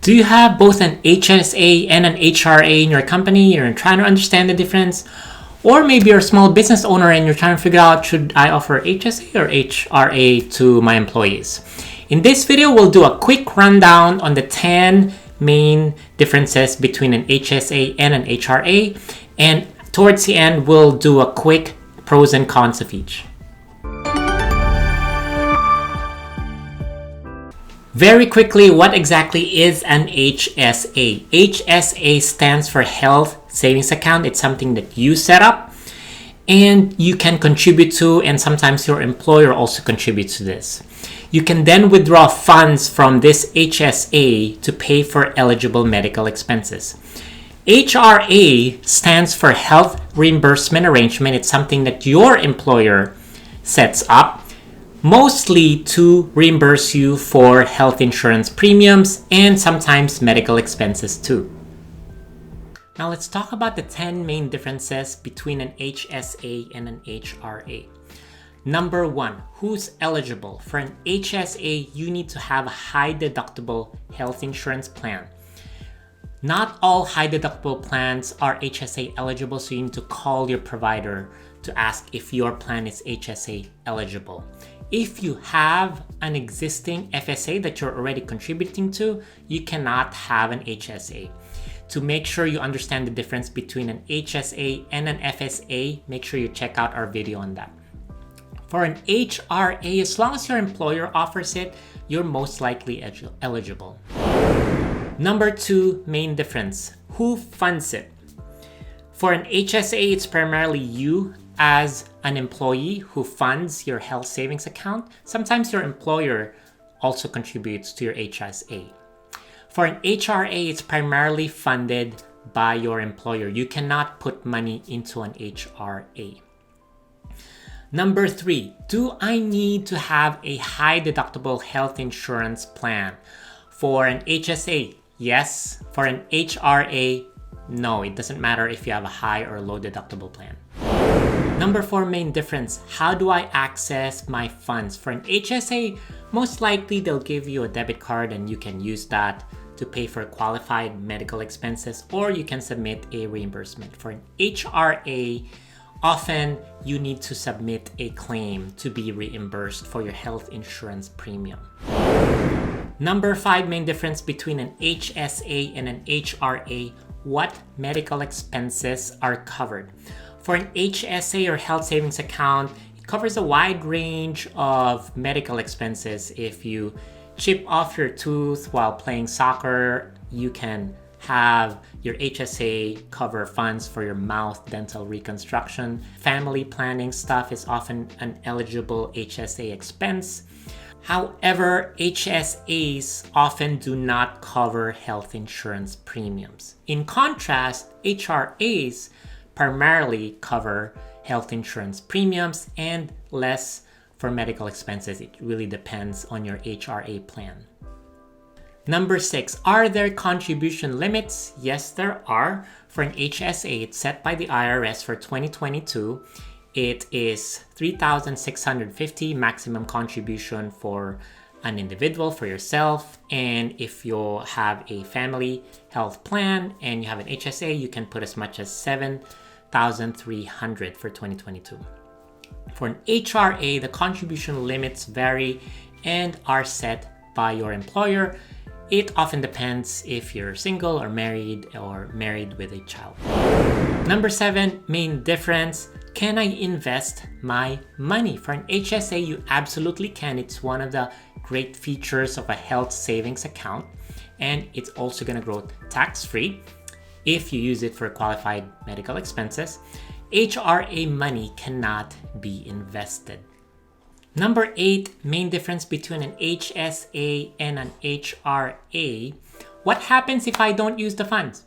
Do you have both an HSA and an HRA in your company? You're trying to understand the difference? Or maybe you're a small business owner and you're trying to figure out, should I offer HSA or HRA to my employees? In this video, we'll do a quick rundown on the 10 main differences between an HSA and an HRA. And towards the end, we'll do a quick pros and cons of each. Very quickly, what exactly is an HSA? HSA stands for Health Savings Account. It's something that you set up and you can contribute to, and sometimes your employer also contributes to this. You can then withdraw funds from this HSA to pay for eligible medical expenses. HRA stands for Health Reimbursement Arrangement. It's something that your employer sets up, mostly to reimburse you for health insurance premiums and sometimes medical expenses too. Now let's talk about the 10 main differences between an HSA and an HRA. Number 1, who's eligible? For an HSA, you need to have a high deductible health insurance plan. Not all high deductible plans are HSA eligible, so you need to call your provider to ask if your plan is HSA eligible. If you have an existing FSA that you're already contributing to, you cannot have an HSA. To make sure you understand the difference between an HSA and an FSA, make sure you check out our video on that. For an HRA, as long as your employer offers it, you're most likely eligible. Number 2 main difference, who funds it? For an HSA, it's primarily you as an employee who funds your health savings account. Sometimes your employer also contributes to your HSA. For an HRA, it's primarily funded by your employer. You cannot put money into an HRA. Number 3, do I need to have a high deductible health insurance plan? For an HSA, yes. For an HRA, no. It doesn't matter if you have a high or low deductible plan. Number 4 main difference, how do I access my funds? For an HSA, most likely they'll give you a debit card and you can use that to pay for qualified medical expenses, or you can submit a reimbursement. For an HRA, often you need to submit a claim to be reimbursed for your health insurance premium. Number 5 main difference between an HSA and an HRA, what medical expenses are covered? For an HSA or health savings account, it covers a wide range of medical expenses. If you chip off your tooth while playing soccer, you can have your HSA cover funds for your mouth dental reconstruction. Family planning stuff is often an eligible HSA expense. However, HSAs often do not cover health insurance premiums. In contrast, HRAs primarily cover health insurance premiums and less for medical expenses. It really depends on your HRA plan. Number 6, are there contribution limits? Yes, there are. For an HSA, it's set by the IRS for 2022. It is $3,650 maximum contribution for an individual, for yourself. And if you have a family health plan and you have an HSA, you can put as much as $7,300 for 2022. For an HRA, the contribution limits vary and are set by your employer. It often depends if you're single or married with a child. Number 7 main difference, can I invest my money? For an HSA, you absolutely can. It's one of the great features of a health savings account, and it's also going to grow tax-free if you use it for qualified medical expenses. HRA money cannot be invested. Number 8 main difference between an HSA and an HRA. What happens if I don't use the funds?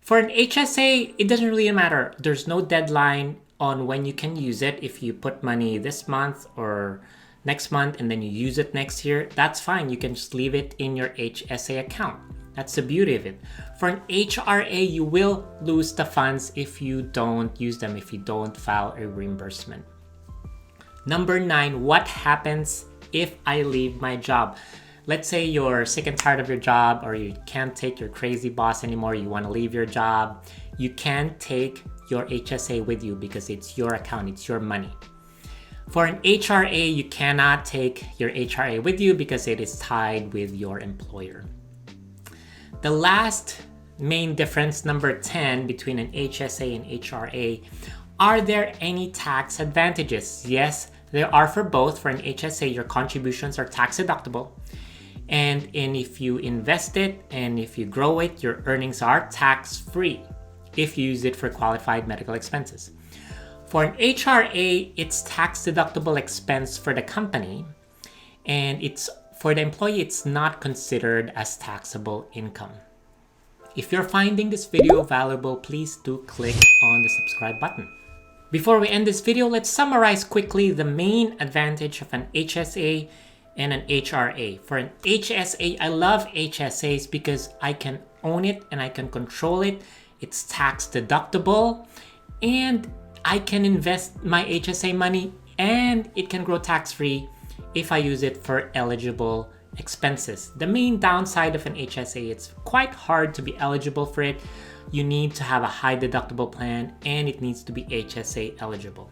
For an HSA, it doesn't really matter. There's no deadline on when you can use it. If you put money this month or next month and then you use it next year, that's fine. You can just leave it in your HSA account. That's the beauty of it. For an HRA, you will lose the funds if you don't use them, if you don't file a reimbursement. Number 9, what happens if I leave my job? Let's say you're sick and tired of your job, or you can't take your crazy boss anymore, you want to leave your job. You can take your HSA with you because it's your account, it's your money. For an HRA, you cannot take your HRA with you because it is tied with your employer. The last main difference, number 10, between an HSA and HRA, are there any tax advantages? Yes, there are for both. For an HSA, your contributions are tax deductible. And if you invest it and if you grow it, your earnings are tax-free if you use it for qualified medical expenses. For an HRA, it's tax deductible expense for the company, and it's for the employee, it's not considered as taxable income. If you're finding this video valuable, please do click on the subscribe button. Before we end this video, let's summarize quickly the main advantage of an HSA and an HRA. For an HSA, I love HSAs because I can own it and I can control it. It's tax deductible, and I can invest my HSA money and it can grow tax-free if I use it for eligible expenses. The main downside of an HSA, it's quite hard to be eligible for it. You need to have a high deductible plan and it needs to be HSA eligible.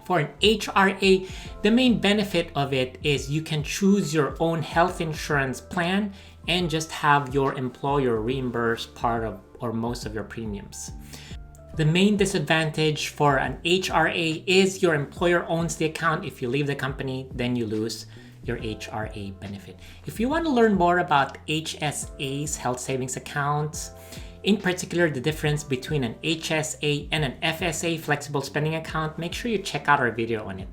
For an HRA, the main benefit of it is you can choose your own health insurance plan and just have your employer reimburse part of or most of your premiums. The main disadvantage for an HRA is your employer owns the account. If you leave the company, then you lose your HRA benefit. If you want to learn more about HSA's health savings accounts, in particular the difference between an HSA and an FSA flexible spending account, make sure you check out our video on it.